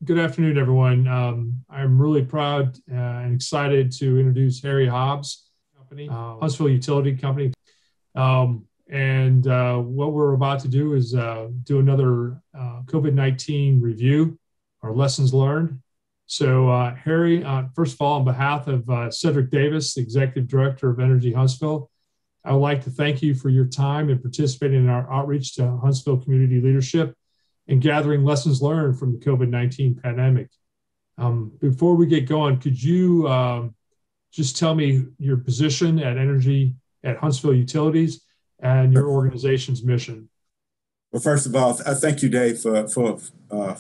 Good afternoon, everyone. I'm really proud and excited to introduce Harry Hobbs, company, Huntsville Utility Company. And what we're about to do is do another COVID-19 review, our lessons learned. So, Harry, first of all, on behalf of Cedric Davis, the Executive Director of Energy Huntsville, I would like to thank you for your time and participating in our outreach to Huntsville community leadership and gathering lessons learned from the COVID-19 pandemic. Before we get going, could you just tell me your position at Energy at Huntsville Utilities and your organization's mission? Well, first of all, I thank you, Dave, for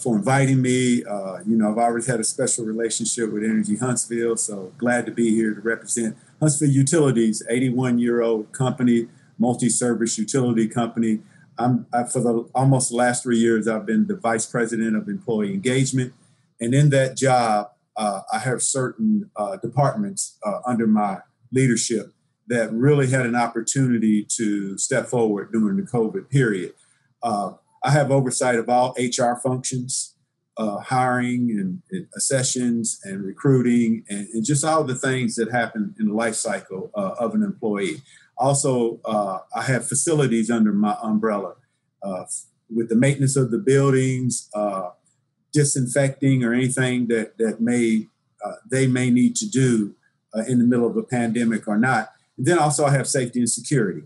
inviting me. I've always had a special relationship with Energy Huntsville, so glad to be here to represent Huntsville Utilities, 81-year-old company, multi-service utility company. For the almost the last 3 years, I've been the vice president of employee engagement. And in that job, I have certain departments under my leadership that really had an opportunity to step forward during the COVID period. I have oversight of all HR functions, hiring and accessions and recruiting and just all the things that happen in the life cycle of an employee. Also, I have facilities under my umbrella with the maintenance of the buildings, disinfecting or anything that they may need to do in the middle of a pandemic or not. And then also I have safety and security.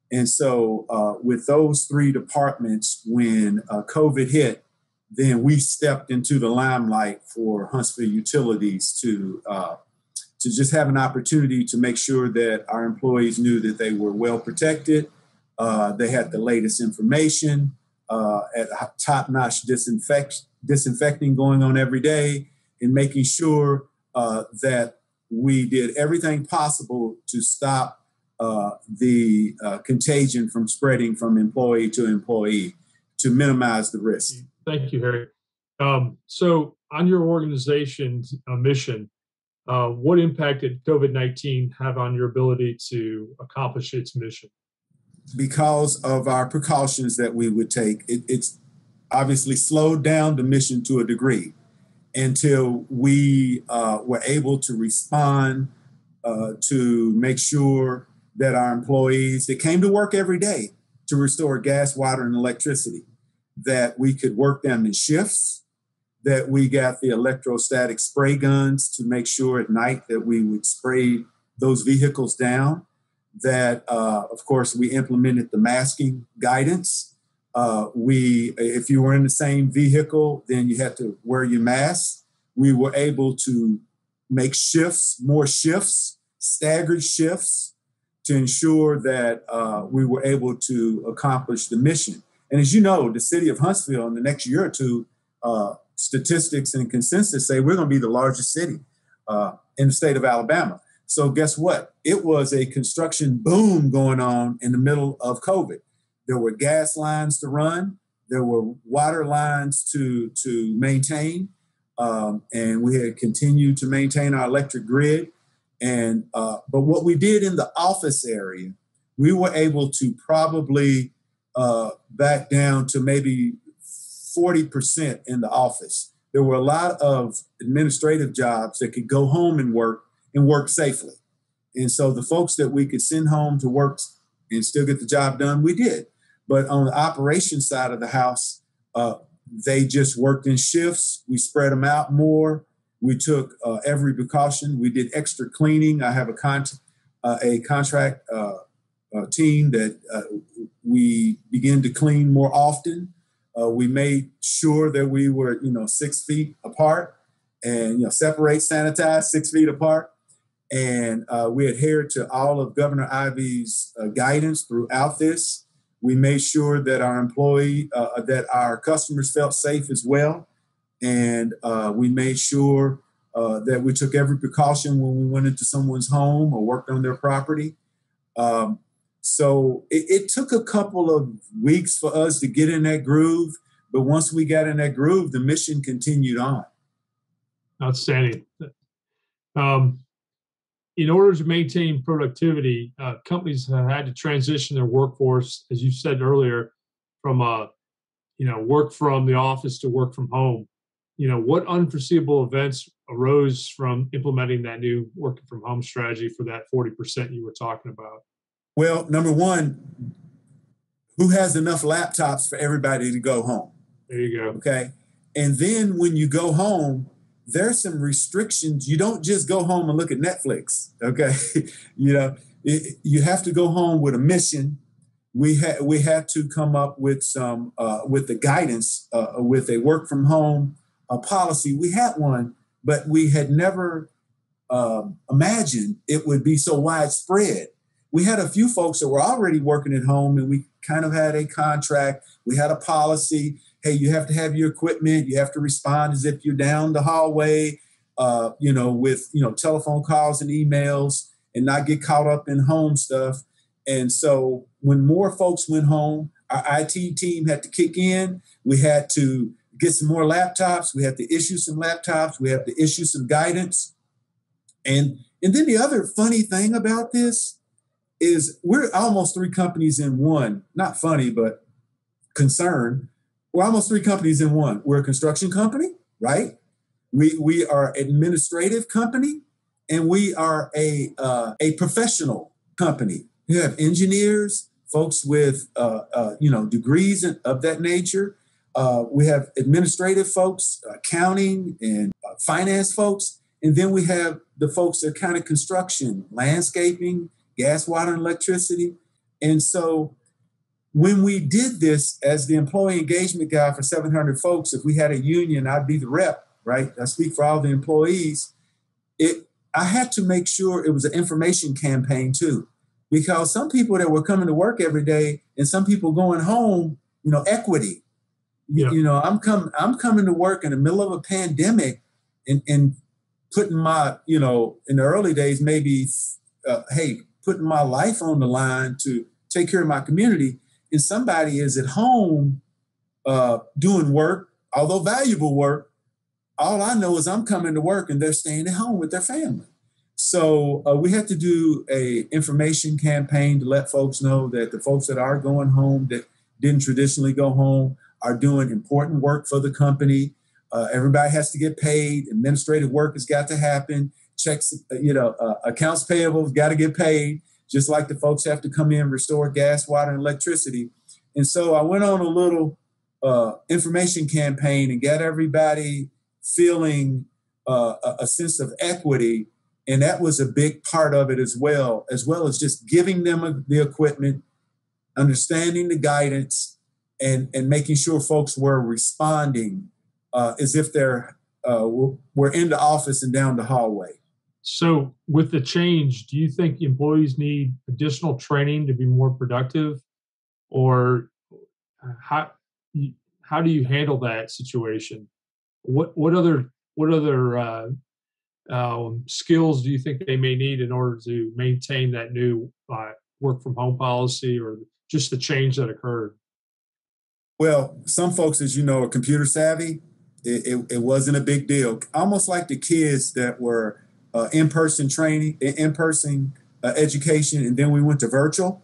And so with those three departments, when COVID hit, then we stepped into the limelight for Huntsville Utilities to just have an opportunity to make sure that our employees knew that they were well protected. They had the latest information, at top-notch disinfecting going on every day, and making sure that we did everything possible to stop the contagion from spreading from employee to employee to minimize the risk. Thank you, Harry. So on your organization's mission, what impact did COVID-19 have on your ability to accomplish its mission? Because of our precautions that we would take, it's obviously slowed down the mission to a degree until we were able to respond to make sure that our employees that came to work every day to restore gas, water, and electricity, that we could work them in shifts, that we got the electrostatic spray guns to make sure at night that we would spray those vehicles down, that, of course, we implemented the masking guidance. If you were in the same vehicle, then you had to wear your mask. We were able to make more shifts, staggered shifts, to ensure that we were able to accomplish the mission. And as you know, the city of Huntsville in the next year or two, statistics and consensus say we're going to be the largest city in the state of Alabama. So guess what? It was a construction boom going on in the middle of COVID. There were gas lines to run. There were water lines to maintain. And we had continued to maintain our electric grid. But what we did in the office area, we were able to probably back down to maybe 40% in the office. There were a lot of administrative jobs that could go home and work safely. And so the folks that we could send home to work and still get the job done, we did. But on the operations side of the house, they just worked in shifts. We spread them out more. We took every precaution. We did extra cleaning. I have a contract team that we begin to clean more often. We made sure that we were, 6 feet apart and, separate, sanitize 6 feet apart. And we adhered to all of Governor Ivey's guidance throughout this. We made sure that that our customers felt safe as well. And we made sure that we took every precaution when we went into someone's home or worked on their property. So it took a couple of weeks for us to get in that groove. But once we got in that groove, the mission continued on. Outstanding. In order to maintain productivity, companies have had to transition their workforce, as you said earlier, from work from the office to work from home. what unforeseeable events arose from implementing that new working from home strategy for that 40% you were talking about? Well, number one, who has enough laptops for everybody to go home? There you go. Okay. And then when you go home, there's some restrictions. You don't just go home and look at Netflix. Okay. You have to go home with a mission. We had to come up with some with the guidance with a work from home policy. We had one, but we had never imagined it would be so widespread. We had a few folks that were already working at home, and we kind of had a contract. We had a policy. Hey, you have to have your equipment. You have to respond as if you're down the hallway, with telephone calls and emails, and not get caught up in home stuff. And so when more folks went home, our IT team had to kick in. We had to get some more laptops. We had to issue some laptops. We had to issue some guidance. And then the other funny thing about this is we're almost three companies in one. Not funny, but concern. We're almost three companies in one. We're a construction company, right? We are an administrative company, and we are a professional company. We have engineers, folks with degrees of that nature. We have administrative folks, accounting and finance folks, and then we have the folks that are kind of construction, landscaping, gas, water, and electricity. And so when we did this as the employee engagement guy for 700 folks, if we had a union, I'd be the rep, right? I speak for all the employees. I had to make sure it was an information campaign too, because some people that were coming to work every day and some people going home, equity. Yeah. I'm coming to work in the middle of a pandemic and putting my, in the early days, maybe, putting my life on the line to take care of my community. And somebody is at home doing work, although valuable work. All I know is I'm coming to work and they're staying at home with their family. So we had to do a information campaign to let folks know that the folks that are going home that didn't traditionally go home are doing important work for the company. Everybody has to get paid. Administrative work has got to happen. Checks, accounts payable has got to get paid, just like the folks have to come in, restore gas, water, and electricity. And so I went on a little information campaign and got everybody feeling a sense of equity. And that was a big part of it as well as just giving them the equipment, understanding the guidance, and making sure folks were responding as if they're were in the office and down the hallway. So with the change, do you think employees need additional training to be more productive? Or how do you handle that situation? What other skills do you think they may need in order to maintain that new work from home policy, or just the change that occurred? Well, some folks, as you know, are computer savvy. It wasn't a big deal. Almost like the kids that were in-person training, in-person education, and then we went to virtual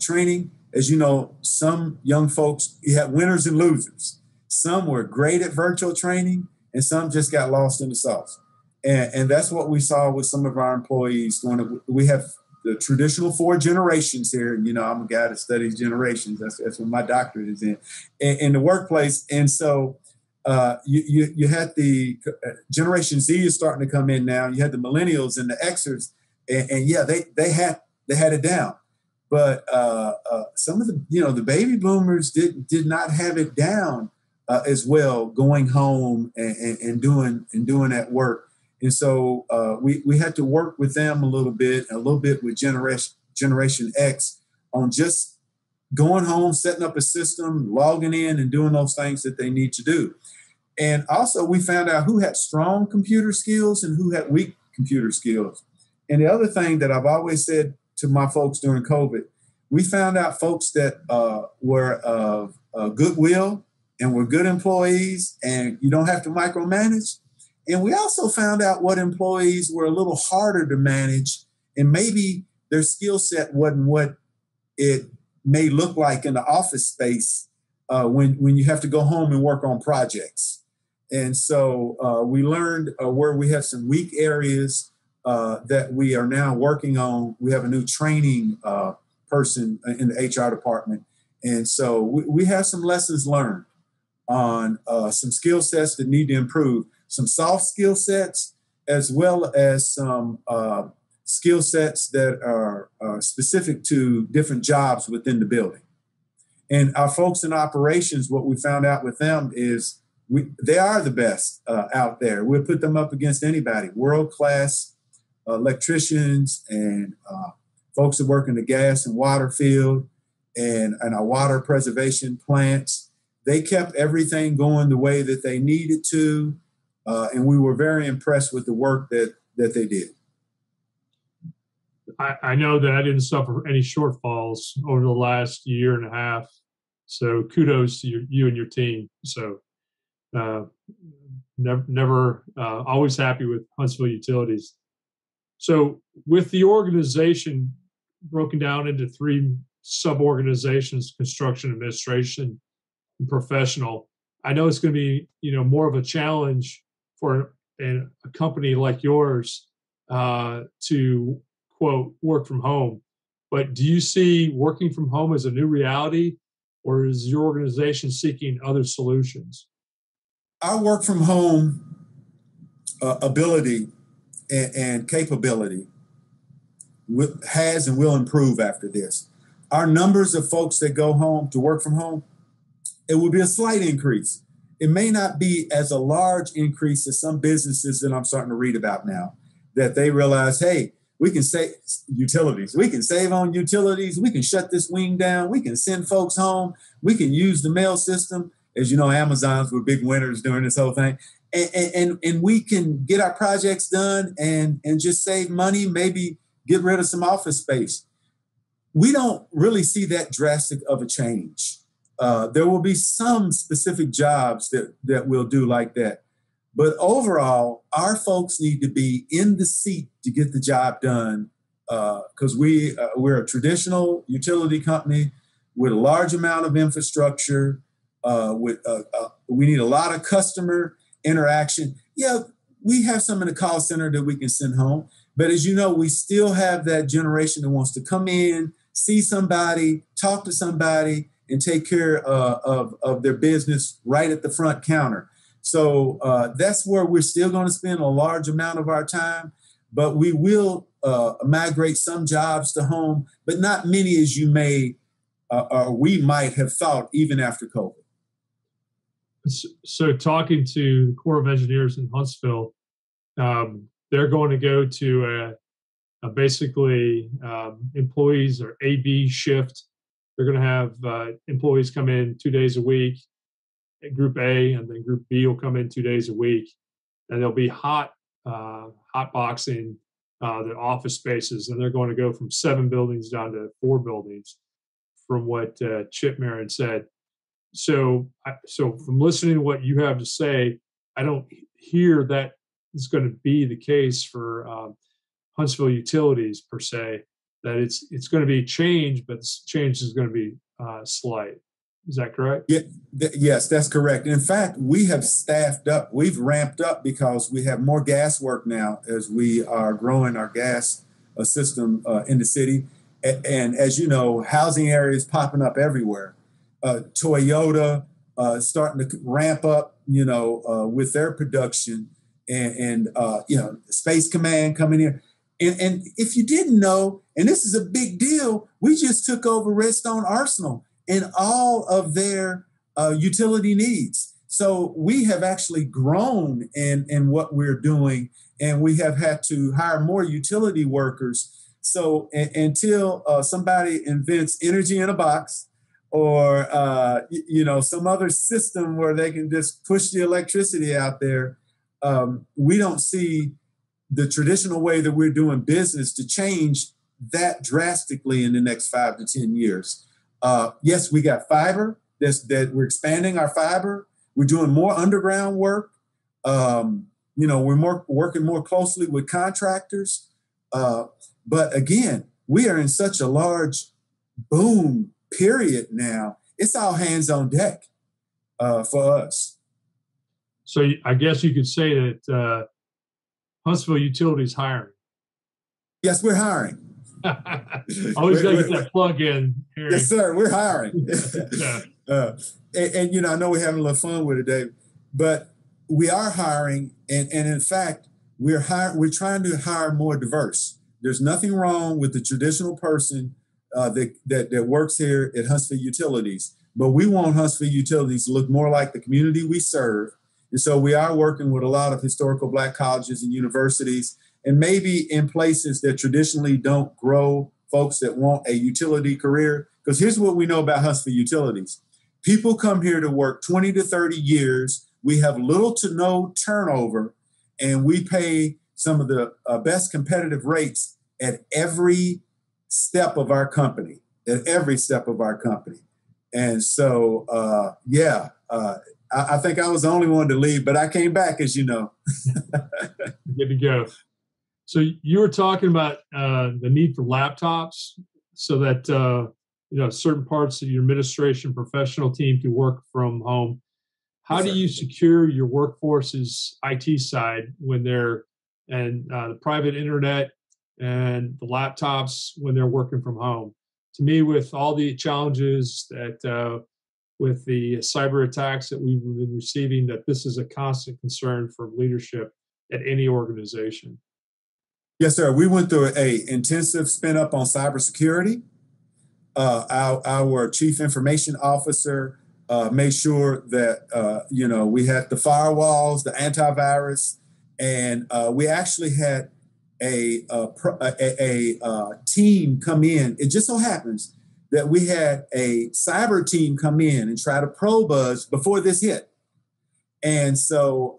training. As you know, some young folks, you had winners and losers. Some were great at virtual training, and some just got lost in the sauce. And that's what we saw with some of our employees. We have the traditional 4 generations here. I'm a guy that studies generations. That's what my doctorate is in the workplace. And so you had the Generation Z is starting to come in now. You had the millennials and the Xers, and yeah, they had it down. But some of the baby boomers did not have it down as well, going home and doing that work. And so we had to work with them a little bit with Generation X on just going home, setting up a system, logging in, and doing those things that they need to do. And also we found out who had strong computer skills and who had weak computer skills. And the other thing that I've always said to my folks during COVID, we found out folks that were of goodwill and were good employees, and you don't have to micromanage. And we also found out what employees were a little harder to manage, and maybe their skill set wasn't what it may look like in the office space when you have to go home and work on projects. And so we learned where we have some weak areas that we are now working on. We have a new training person in the HR department. And so we have some lessons learned on some skill sets that need to improve, some soft skill sets, as well as some skill sets that are specific to different jobs within the building. And our folks in operations, what we found out with them is they are the best out there. We'll put them up against anybody, world-class electricians and folks that work in the gas and water field and our water preservation plants. They kept everything going the way that they needed to, and we were very impressed with the work that they did. I know that I didn't suffer any shortfalls over the last year and a half, so kudos to you and your team. So never always happy with Huntsville Utilities. So with the organization broken down into 3 sub-organizations, construction, administration, and professional, I know it's going to be more of a challenge for a company like yours to quote work from home. But do you see working from home as a new reality, or is your organization seeking other solutions? Our work from home ability and capability has and will improve after this. Our numbers of folks that go home to work from home, it will be a slight increase. It may not be as a large increase as some businesses that I'm starting to read about now, that they realize, hey, we can save utilities. We can save on utilities. We can shut this wing down. We can send folks home. We can use the mail system. As you know, Amazons were big winners during this whole thing. And we can get our projects done and just save money, maybe get rid of some office space. We don't really see that drastic of a change. There will be some specific jobs that we'll do like that. But overall, our folks need to be in the seat to get the job done because we're a traditional utility company with a large amount of infrastructure. We need a lot of customer interaction. Yeah, we have some in the call center that we can send home. But as you know, we still have that generation that wants to come in, see somebody, talk to somebody, and take care of their business right at the front counter. So that's where we're still going to spend a large amount of our time, but we will migrate some jobs to home, but not many as you may or we might have thought even after COVID. So talking to the Corps of Engineers in Huntsville, they're going to go to basically employees or AB shift. They're going to have employees come in 2 days a week. Group A, and then Group B will come in 2 days a week, and they'll be hot boxing the office spaces, and they're going to go from 7 buildings down to 4 buildings, from what Chip Marin said. So from listening to what you have to say, I don't hear that is going to be the case for Huntsville Utilities per se. That it's going to be change, but change is going to be slight. Is that correct? Yeah, yes, that's correct. In fact, we have staffed up. We've ramped up because we have more gas work now as we are growing our gas system in the city. And as you know, housing areas popping up everywhere. Toyota starting to ramp up, with their production, and Space Command coming in. And if you didn't know, and this is a big deal, we just took over Redstone Arsenal and all of their utility needs. So we have actually grown in what we're doing, and we have had to hire more utility workers. So until somebody invents energy in a box or, some other system where they can just push the electricity out there, we don't see the traditional way that we're doing business to change that drastically in the next 5 to 10 years. Yes, we got fiber. That we're expanding our fiber. We're doing more underground work. We're working more closely with contractors. But again, we are in such a large boom period now. It's all hands on deck for us. So I guess you could say that Huntsville Utilities hiring. Yes, we're hiring. Always got to get that plug in, Harry. Yes, sir. We're hiring. Yeah. And I know we're having a little fun with it, Dave, but we are hiring. And in fact, we're trying to hire more diverse. There's nothing wrong with the traditional person that works here at Huntsville Utilities, but we want Huntsville Utilities to look more like the community we serve. And so we are working with a lot of historical Black colleges and universities, and maybe in places that traditionally don't grow folks that want a utility career. Because here's what we know about Huntsville Utilities. People come here to work 20 to 30 years. We have little to no turnover, and we pay some of the best competitive rates at every step of our company, And so, I think I was the only one to leave, but I came back, as you know. Good to go. So you were talking about the need for laptops so that certain parts of your administration professional team can work from home. How do you secure your workforce's IT side when they're the private internet and the laptops when they're working from home? To me, with all the challenges that with the cyber attacks that we've been receiving, that this is a constant concern for leadership at any organization. Yes, sir. We went through a intensive spin up on cybersecurity. Our chief information officer made sure that we had the firewalls, the antivirus, and we actually had a team come in. It just so happens that we had a cyber team come in and try to probe us before this hit. And so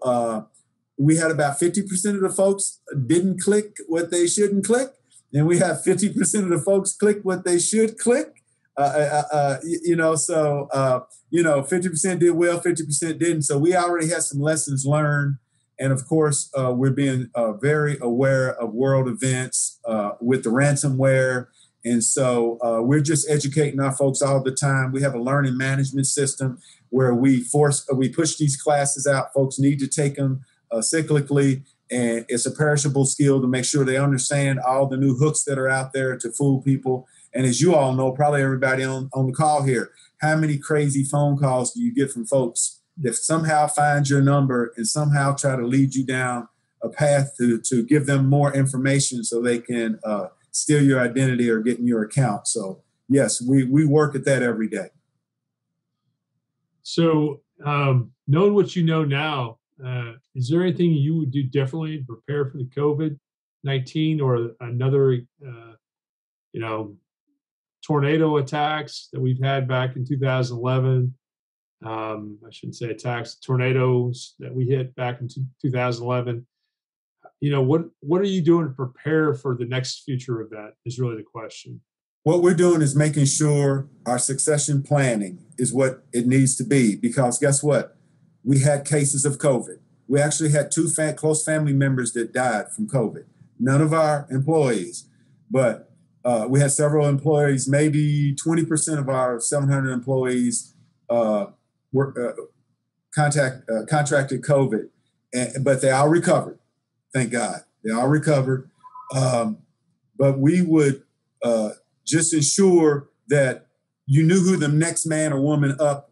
we had about 50% of the folks didn't click what they shouldn't click. And we have 50% of the folks click what they should click. 50% did well, 50% didn't. So we already had some lessons learned. And of course, we're being very aware of world events with the ransomware. And so we're just educating our folks all the time. We have a learning management system where we push these classes out. Folks need to take them cyclically, and it's a perishable skill to make sure they understand all the new hooks that are out there to fool people. And as you all know, probably everybody on the call here, how many crazy phone calls do you get from folks that somehow find your number and somehow try to lead you down a path to give them more information so they can steal your identity or get in your account? So yes, we work at that every day. So knowing what you know now, is there anything you would do differently to prepare for the COVID-19 or another, tornado attacks that we've had back in 2011? I shouldn't say attacks, tornadoes that we hit back in 2011. What are you doing to prepare for the next future of that is really the question. What we're doing is making sure our succession planning is what it needs to be, because guess what? We had cases of COVID. We actually had two close family members that died from COVID. None of our employees, but we had several employees, maybe 20% of our 700 employees contracted COVID, but they all recovered. Thank God. They all recovered. But we would just ensure that you knew who the next man or woman up,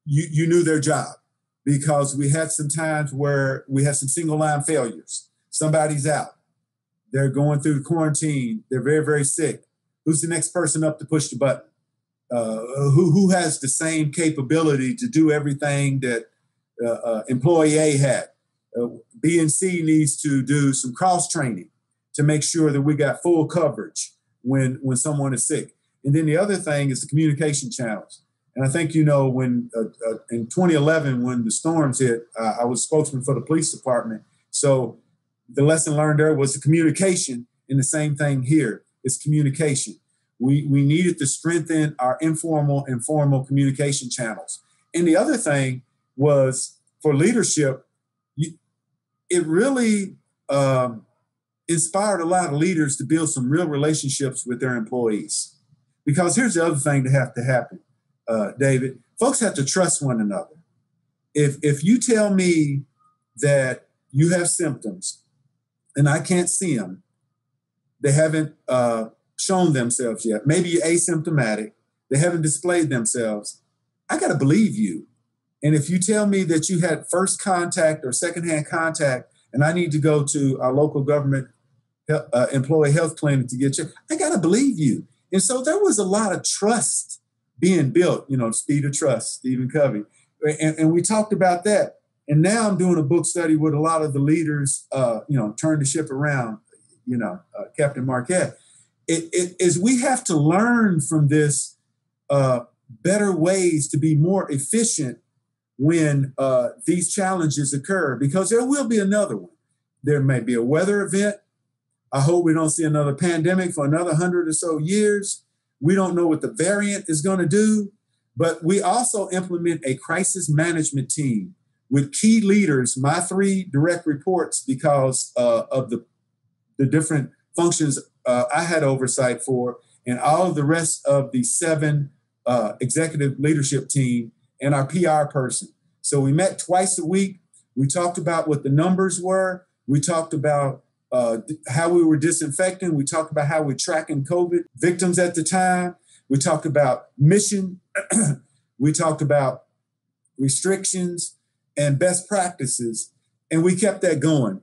you knew their job, because we had some times where we had some single line failures. Somebody's out. They're going through the quarantine. They're very, very sick. Who's the next person up to push the button? Who has the same capability to do everything that employee A had? B and C needs to do some cross training to make sure that we got full coverage when someone is sick. And then the other thing is the communication channels. And I think, when in 2011, when the storms hit, I was spokesman for the police department. So the lesson learned there was the communication, and the same thing here is communication. We needed to strengthen our informal and formal communication channels. And the other thing was for leadership, it really inspired a lot of leaders to build some real relationships with their employees. Because here's the other thing to happen, David. Folks have to trust one another. If you tell me that you have symptoms and I can't see them. They haven't shown themselves yet. Maybe you're asymptomatic. They haven't displayed themselves. I got to believe you. And if you tell me that you had first contact or secondhand contact and I need to go to our local government employee health clinic to get checked, I got to believe you. And so there was a lot of trust being built, speed of trust, Stephen Covey. And we talked about that. And now I'm doing a book study with a lot of the leaders, turn the ship around, Captain Marquette. It is we have to learn from this better ways to be more efficient when these challenges occur, because there will be another one. There may be a weather event. I hope we don't see another pandemic for another 100 or so years. We don't know what the variant is going to do, but we also implement a crisis management team with key leaders, my 3 direct reports, because of the different functions I had oversight for, and all of the rest of the 7 executive leadership team and our PR person. So we met twice a week. We talked about what the numbers were. We talked about how we were disinfecting. We talked about how we're tracking COVID victims at the time. We talked about mission. We talked about restrictions and best practices. And we kept that going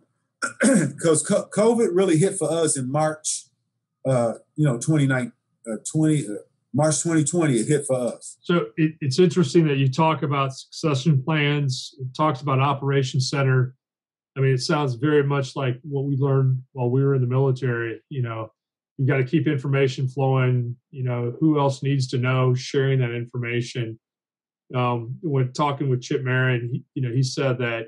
because COVID really hit for us in March, 2020. March 2020, it hit for us. So it's interesting that you talk about succession plans. It talks about Operations Center. I mean, it sounds very much like what we learned while we were in the military. You got to keep information flowing. Who else needs to know, sharing that information. When talking with Chip Marion, he said that,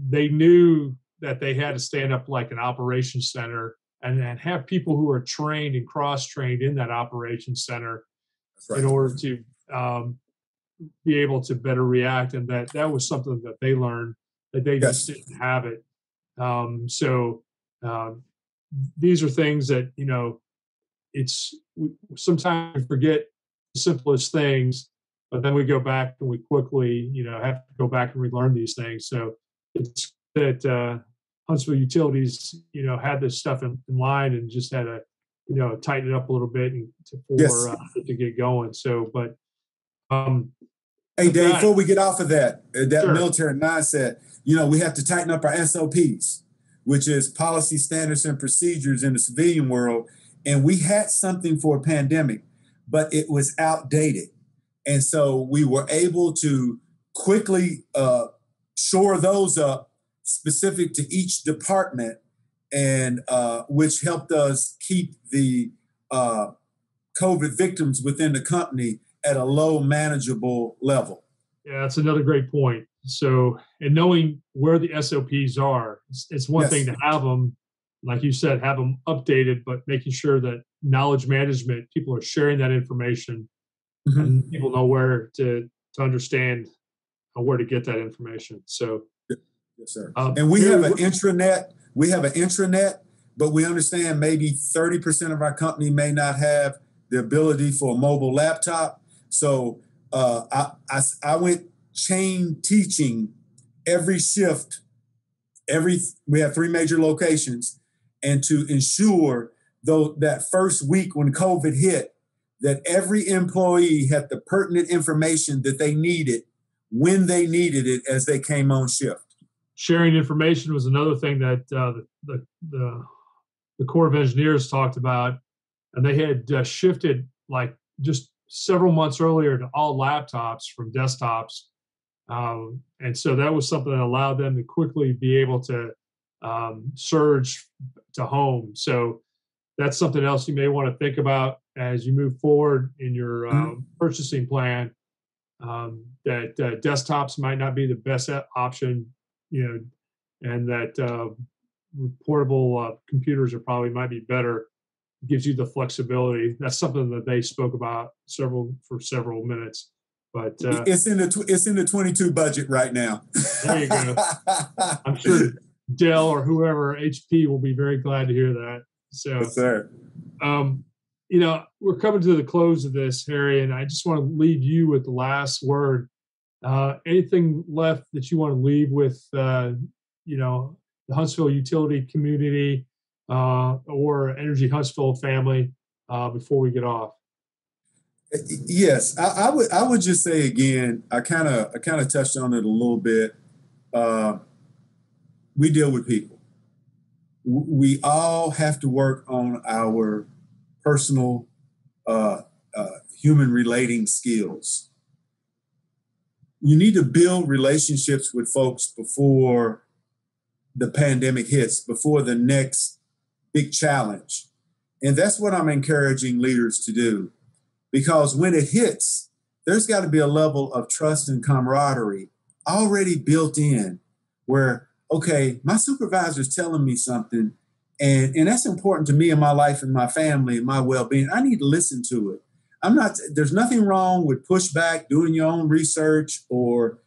they knew that they had to stand up like an operations center and have people who are trained and cross-trained in that operations center. That's right. In order to be able to better react. And that was something that they learned, that they just didn't have it. These are things that, sometimes we forget the simplest things, but then we go back and we quickly, have to go back and relearn these things. So it's that Huntsville Utilities, had this stuff in line and just had to, tighten it up a little bit to get going. So, but hey, Dave, before we get off of that Sure. military mindset, we have to tighten up our SOPs, which is policy, standards, and procedures in the civilian world. And we had something for a pandemic, but it was outdated. And so we were able to quickly shore those up specific to each department, and which helped us keep the COVID victims within the company at a low, manageable level. Yeah, that's another great point. So, and knowing where the SOPs are, it's one thing to have them, like you said, have them updated, but making sure that knowledge management, people are sharing that information, and people know where to understand where to get that information. So, yes, sir. And we have an intranet. We have an intranet, but we understand maybe 30% of our company may not have the ability for a mobile laptop. So I went chain teaching every shift. We have 3 major locations, and to ensure though that first week when COVID hit, that every employee had the pertinent information that they needed when they needed it as they came on shift. Sharing information was another thing that the Corps of Engineers talked about, and they had shifted like just several months earlier to all laptops from desktops, and so that was something that allowed them to quickly be able to surge to home. So that's something else you may want to think about as you move forward in your purchasing plan. That desktops might not be the best option, and that portable computers might be better. It gives you the flexibility. That's something that they spoke about for several minutes. But it's in the 22 budget right now. There you go. I'm sure Dell or whoever, HP, will be very glad to hear that. So, yes, sir. We're coming to the close of this, Harry, and I just want to leave you with the last word. Anything left that you want to leave with, you know, the Huntsville utility community or Energy Huntsville family before we get off? Yes, I would just say again, I kind of touched on it a little bit. Uh, we deal with people. We all have to work on our personal uh, human relating skills. You need to build relationships with folks before the pandemic hits, before the next big challenge. And that's what I'm encouraging leaders to do. Because when it hits, there's got to be a level of trust and camaraderie already built in where, okay, my supervisor is telling me something, and that's important to me and my life and my family and my well-being. I need to listen to it. There's nothing wrong with pushback, doing your own research or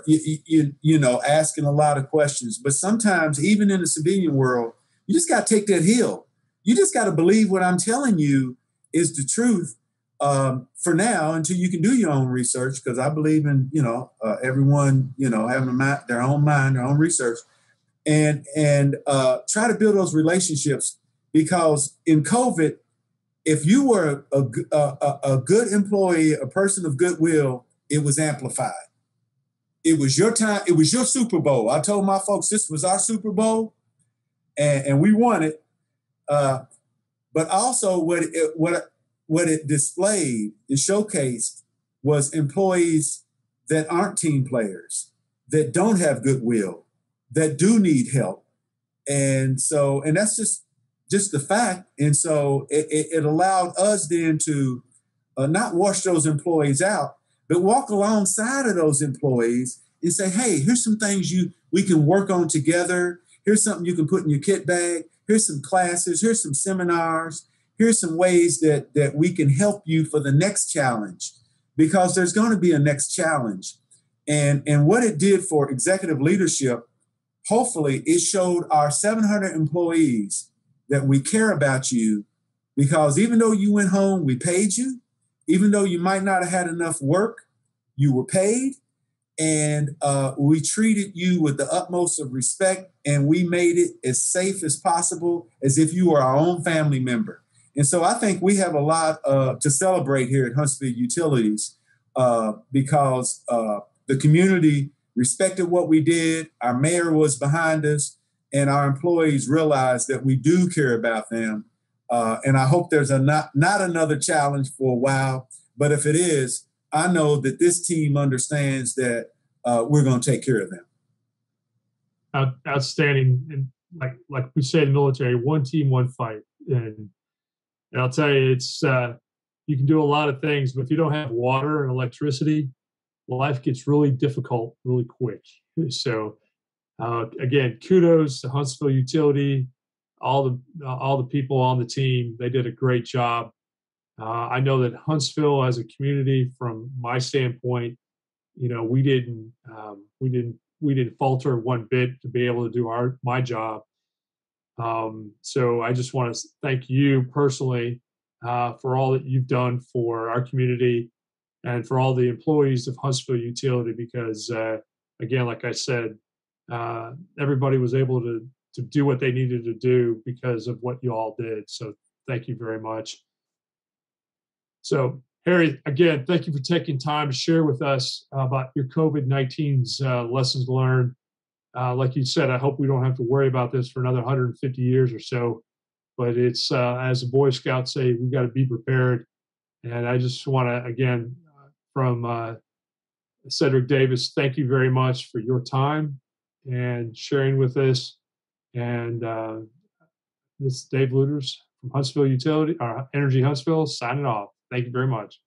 you know, asking a lot of questions. But sometimes, even in the civilian world, you just got to take that hill. You just got to believe what I'm telling you is the truth for now until you can do your own research. Because I believe in, you know, everyone, you know, having their own mind, their own research, and try to build those relationships. Because in COVID, if you were a good employee, a person of goodwill, it was amplified. It was your time. It was your Super Bowl. I told my folks this was our Super Bowl, and we won it. But also, what it displayed, it showcased, was employees that aren't team players, that don't have goodwill, that do need help, and that's just the fact. And so it allowed us then to not wash those employees out, but walk alongside of those employees and say, hey, here's some things we can work on together. Here's something you can put in your kit bag. Here's some classes. Here's some seminars. Here's some ways that we can help you for the next challenge, because there's going to be a next challenge. And what it did for executive leadership, hopefully it showed our 700 employees that we care about you, because even though you went home, we paid you. Even though you might not have had enough work, you were paid, and we treated you with the utmost of respect, and we made it as safe as possible, as if you were our own family member. And so I think we have a lot to celebrate here at Huntsville Utilities because the community respected what we did, our mayor was behind us, and our employees realized that we do care about them. And I hope there's not another challenge for a while. But if it is, I know that this team understands that we're going to take care of them. Outstanding. And like we say in the military, one team, one fight. And I'll tell you, it's you can do a lot of things, but if you don't have water and electricity, life gets really difficult really quick. So again, kudos to Huntsville Utility, all the people on the team. They did a great job. I know that Huntsville, as a community, from my standpoint, you know, we didn't falter one bit to be able to do my job. So I just want to thank you personally for all that you've done for our community and for all the employees of Huntsville Utility, because again, like I said, everybody was able to do what they needed to do because of what you all did. So thank you very much. So Harry, again, thank you for taking time to share with us about your COVID-19's lessons learned. Like you said, I hope we don't have to worry about this for another 150 years or so. But it's, as the Boy Scouts say, we got to be prepared. And I just want to, again, from Cedric Davis, thank you very much for your time and sharing with us. And this is Dave Lueders from Huntsville Utility, Energy Huntsville, signing off. Thank you very much.